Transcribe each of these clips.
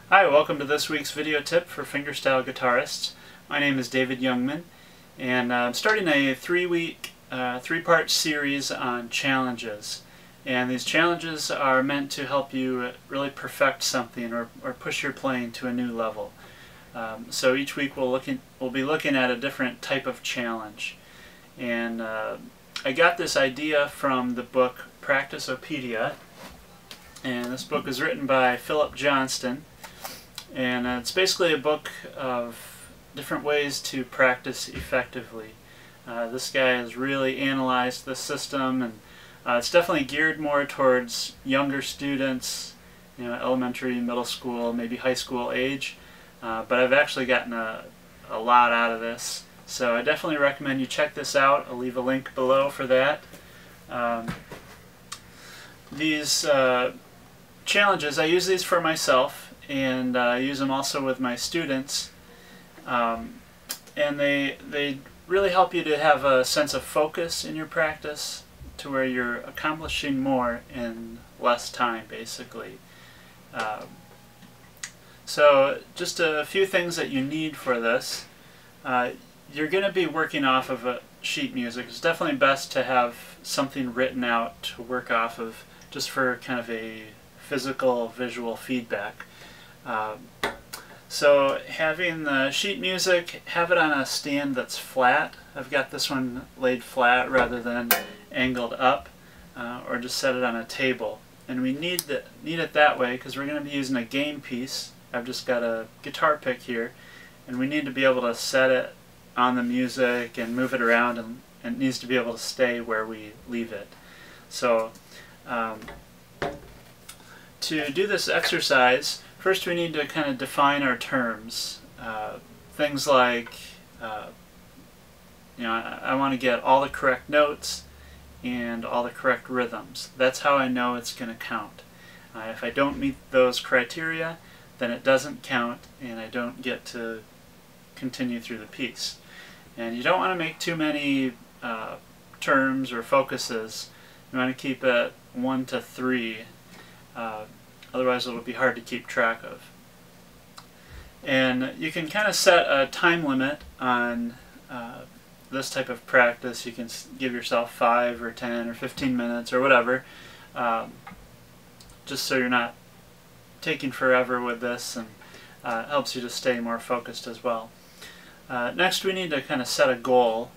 Hi, welcome to this week's video tip for fingerstyle guitarists. My name is David Youngman, and I'm starting a three-part series on challenges. And these challenges are meant to help you really perfect something or push your playing to a new level. So each week we'll be looking at a different type of challenge. And I got this idea from the book Practiceopedia, and this book is written by Philip Johnston. And it's basically a book of different ways to practice effectively. This guy has really analyzed the system, and it's definitely geared more towards younger students, elementary, middle school, maybe high school age. But I've actually gotten a lot out of this. So I definitely recommend you check this out. I'll leave a link below for that. These challenges, I use these for myself, and I use them also with my students, and they really help you to have a sense of focus in your practice, to where you're accomplishing more in less time, basically. So just a few things that you need for this. You're going to be working off of a sheet music. It's definitely best to have something written out to work off of, just for kind of a physical, visual feedback. So having the sheet music, have it on a stand that's flat. I've got this one laid flat rather than angled up, or just set it on a table. And we need it that way because we're going to be using a game piece. I've just got a guitar pick here, and we need to be able to set it on the music and move it around, and it needs to be able to stay where we leave it. So to do this exercise, first we need to kind of define our terms. Things like, I want to get all the correct notes and all the correct rhythms. That's how I know it's going to count. If I don't meet those criteria, then it doesn't count, and I don't get to continue through the piece. And you don't want to make too many terms or focuses. You want to keep it 1 to 3. Otherwise it'll be hard to keep track of. And you can kind of set a time limit on this type of practice. You can give yourself 5 or 10 or 15 minutes or whatever, just so you're not taking forever with this, and it helps you to stay more focused as well. Next, we need to kind of set a goal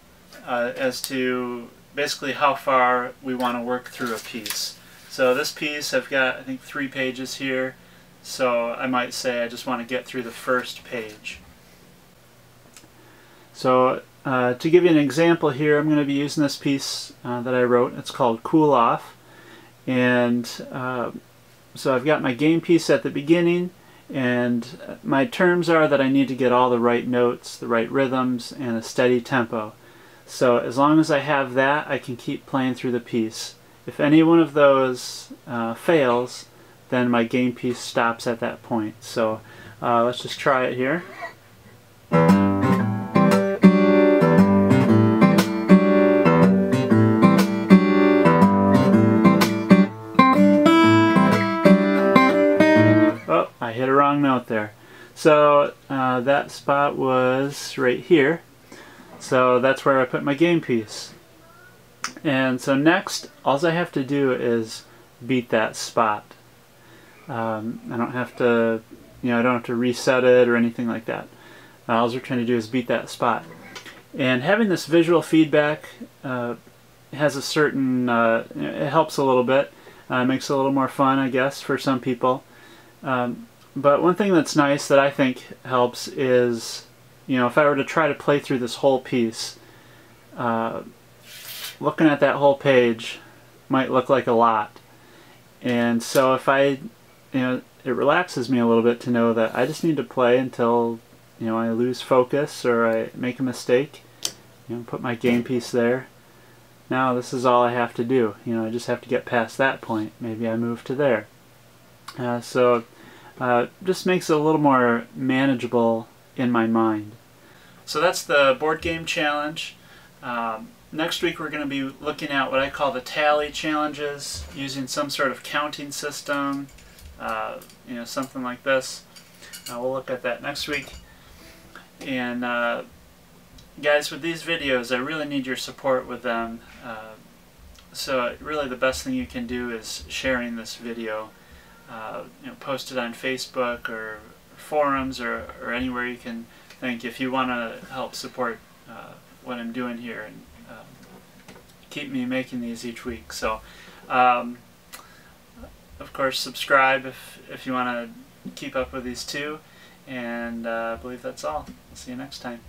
as to basically how far we want to work through a piece. So this piece, I've got, I think, 3 pages here, so I might say I just want to get through the first page. So to give you an example here, I'm going to be using this piece that I wrote. It's called Cool Off. And so I've got my game piece at the beginning, and my terms are that I need to get all the right notes, the right rhythms, and a steady tempo. So as long as I have that, I can keep playing through the piece. If any one of those fails, then my game piece stops at that point. So let's just try it here. Oh, I hit a wrong note there. So that spot was right here. So that's where I put my game piece. And so next, all I have to do is beat that spot. I don't have to, I don't have to reset it or anything like that. All we're trying to do is beat that spot. And having this visual feedback has a certain, it helps a little bit. Makes it a little more fun, I guess, for some people. But one thing that's nice that I think helps is, if I were to try to play through this whole piece, looking at that whole page might look like a lot. And so if it relaxes me a little bit to know that I just need to play until, I lose focus or I make a mistake, put my game piece there. Now this is all I have to do. I just have to get past that point. Maybe I move to there. So just makes it a little more manageable in my mind. So that's the board game challenge. Next week we're going to be looking at what I call the tally challenges, using some sort of counting system, something like this. We'll look at that next week. And guys, with these videos, I really need your support with them. So really the best thing you can do is sharing this video. Post it on Facebook or forums or anywhere you can think, if you want to help support what I'm doing here and keep me making these each week. So of course, subscribe if you want to keep up with these too, and I believe that's all. I'll see you next time.